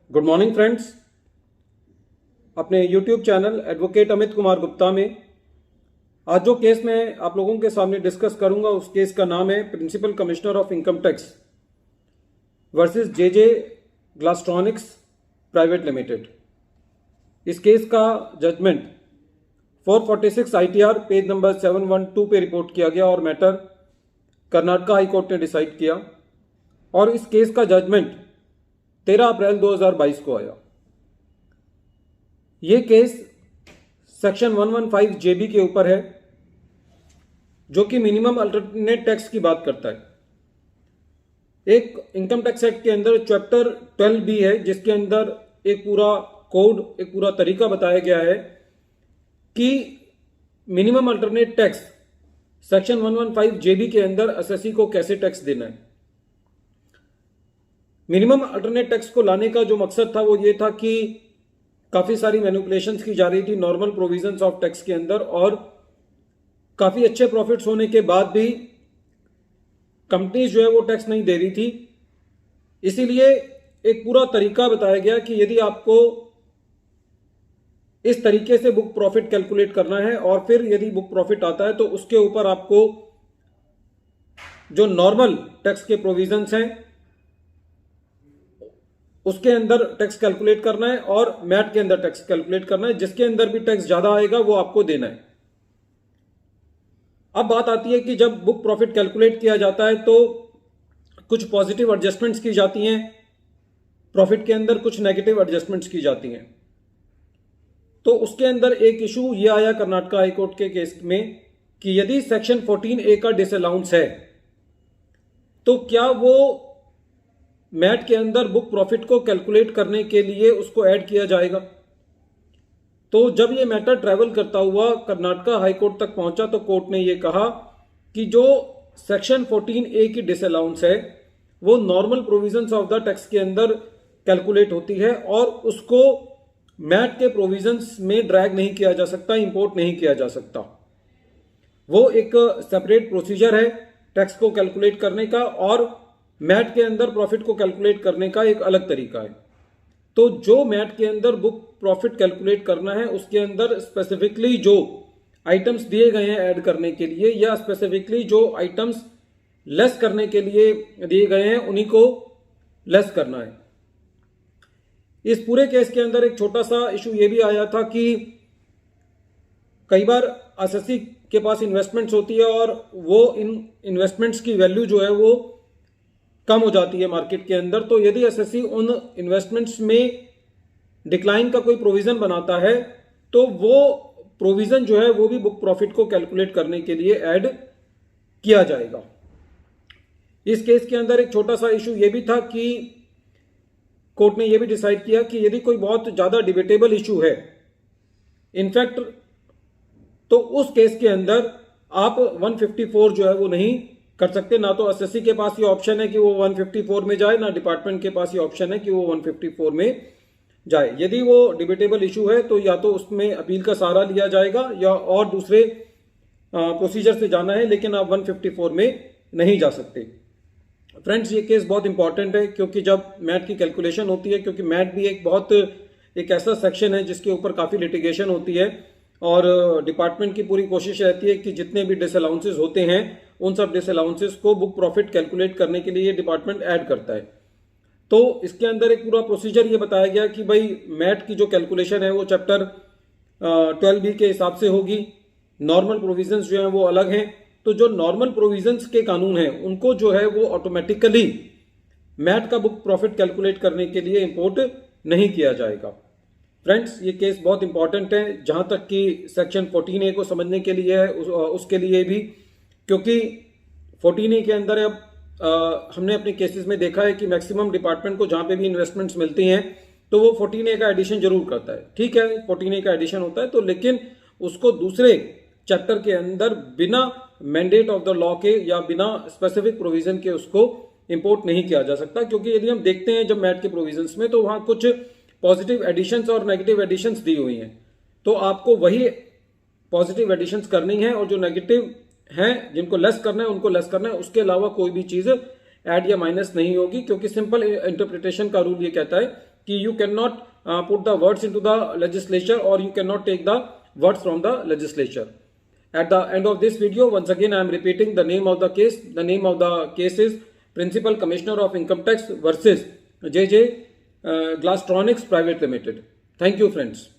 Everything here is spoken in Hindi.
Good morning friends. अपने YouTube channel advocate Amit Kumar Gupta में आज जो केस मैं आप लोगों के सामने डिस्कस करूंगा उस केस का नाम है principal commissioner of income tax versus JJ Glastronics private limited. इस केस का जजमेंट 446 ITR पेज नंबर 712 पे रिपोर्ट किया गया और मैटर कर्नाटका हाई कोर्ट ने डिसाइड किया और इस केस का जजमेंट 13 अप्रैल 2022 को आया। यह केस सेक्शन 115 JB के ऊपर है जो कि मिनिमम अल्टरनेट टैक्स की बात करता है। एक इनकम टैक्स एक्ट के अंदर चैप्टर 12B है जिसके अंदर एक पूरा कोड, एक पूरा तरीका बताया गया है कि minimum alternate tax section 115 JB के अंदर एसएससी को कैसे टैक्स देना है। मिनिमम अल्टरनेट टैक्स को लाने का जो मकसद था वो ये था कि काफ़ी सारी मैनिपुलेशंस की जा रही थी नॉर्मल प्रोविजंस ऑफ टैक्स के अंदर और काफ़ी अच्छे प्रॉफिट्स होने के बाद भी कंपनीज जो है वो टैक्स नहीं दे रही थी। इसीलिए एक पूरा तरीका बताया गया कि यदि आपको इस तरीके से बुक प्रॉफिट कैलकुलेट करना है और फिर यदि बुक प्रॉफिट आता है तो उसके ऊपर आपको जो नॉर्मल टैक्स के प्रोविजंस हैं उसके अंदर टैक्स कैलकुलेट करना है और मैट के अंदर टैक्स कैलकुलेट करना है। जिसके अंदर भी टैक्स ज्यादा आएगा वो आपको देना है। अब बात आती है कि जब बुक प्रॉफिट कैलकुलेट किया जाता है तो कुछ पॉजिटिव एडजस्टमेंट्स की जाती हैं प्रॉफिट के अंदर, कुछ नेगेटिव एडजस्टमेंट्स की जाती हैं। तो उसके अंदर एक इशू ये आया कर्नाटका हाईकोर्ट के केस में कि यदि सेक्शन 14A का डिसअलाउंस है तो क्या वो मैट के अंदर बुक प्रॉफिट को कैलकुलेट करने के लिए उसको ऐड किया जाएगा। तो जब ये मैटर ट्रैवल करता हुआ कर्नाटका हाईकोर्ट तक पहुंचा तो कोर्ट ने ये कहा कि जो सेक्शन 14A की डिसअलाउंस है वो normal provisions of the tax के अंदर कैलकुलेट होती है और उसको मैट के प्रोविजंस में ड्रैग नहीं किया जा सकता, इंपोर्ट नहीं किया जा सकता। वो एक सेपरेट प्रोसीजर है टैक्स को कैलकुलेट करने का और मैट के अंदर प्रॉफिट को कैलकुलेट करने का एक अलग तरीका है। तो जो मैट के अंदर बुक प्रॉफिट कैलकुलेट करना है उसके अंदर स्पेसिफिकली जो आइटम्स दिए गए हैं ऐड करने के लिए या स्पेसिफिकली जो आइटम्स लेस करने के लिए दिए गए हैं उन्हीं को लेस करना है। इस पूरे केस के अंदर एक छोटा सा इशू ये भी आया था कि कई बार एसएससी के पास इन्वेस्टमेंट्स होती है और वो इन इन्वेस्टमेंट्स की वैल्यू जो है वो कम हो जाती है मार्केट के अंदर। तो यदि एसएससी उन इन्वेस्टमेंट्स में डिक्लाइन का कोई प्रोविजन बनाता है तो वो प्रोविजन जो है वो भी बुक प्रॉफिट को कैलकुलेट करने के लिए ऐड किया जाएगा। इस केस के अंदर एक छोटा सा इशू ये भी था कि कोर्ट ने यह भी डिसाइड किया कि यदि कोई बहुत ज्यादा डिबेटेबल इशू है इनफैक्ट तो उस केस के अंदर आप 154 जो है वो नहीं कर सकते। ना तो एसएससी के पास ये ऑप्शन है कि वो 154 में जाए, ना डिपार्टमेंट के पास ये ऑप्शन है कि वो 154 में जाए। यदि वो डिबेटेबल इशू है तो या तो उसमें अपील का सहारा लिया जाएगा या और दूसरे प्रोसीजर से जाना है, लेकिन आप 154 में नहीं जा सकते। फ्रेंड्स ये केस बहुत इंपॉर्टेंट है क्योंकि जब मैट की कैलकुलेशन होती है, क्योंकि मैट भी एक ऐसा सेक्शन है जिसके ऊपर काफ़ी लिटिगेशन होती है और डिपार्टमेंट की पूरी कोशिश रहती है कि जितने भी डिसअलाउंसेस होते हैं उन सब डिसअलाउंसेस को बुक प्रॉफिट कैलकुलेट करने के लिए ये डिपार्टमेंट ऐड करता है। तो इसके अंदर एक पूरा प्रोसीजर ये बताया गया कि भाई मैट की जो कैलकुलेशन है वो चैप्टर 12B के हिसाब से होगी। नॉर्मल प्रोविजंस जो हैं वो अलग हैं। तो जो नॉर्मल प्रोविजंस के कानून हैं उनको जो है वो ऑटोमेटिकली मैट का बुक प्रॉफिट कैलकुलेट करने के लिए इंपोर्ट नहीं किया जाएगा। फ्रेंड्स ये केस बहुत इंपॉर्टेंट है जहां तक कि सेक्शन 14A को समझने के लिए है उसके लिए भी, क्योंकि 14A के अंदर अब हमने अपने केसेस में देखा है कि मैक्सिमम डिपार्टमेंट को जहां पे भी इन्वेस्टमेंट्स मिलती हैं तो वो 14A का एडिशन जरूर करता है। ठीक है 14A का एडिशन होता है तो लेकिन उसको दूसरे चैप्टर के अंदर बिना मैंडेट ऑफ द लॉ के या बिना स्पेसिफिक प्रोविजन के उसको इंपोर्ट नहीं किया जा सकता। क्योंकि यदि हम देखते हैं जब मैट के प्रोविजंस में तो वहां कुछ पॉजिटिव एडिशंस और नेगेटिव एडिशंस दी हुई हैं, तो आपको वही पॉजिटिव एडिशंस करनी है और जो नेगेटिव हैं जिनको लेस करना है उनको लेस करना है। उसके अलावा कोई भी चीज ऐड या माइनस नहीं होगी, क्योंकि सिंपल इंटरप्रिटेशन का रूल ये कहता है कि you cannot put the words into the legislature or you cannot take the words from the legislature. At the end of this video, once again I am repeating the name of the case. The name of the case is Principal Commissioner of Income Tax versus JJ Glastronics Private Limited. Thank you, friends.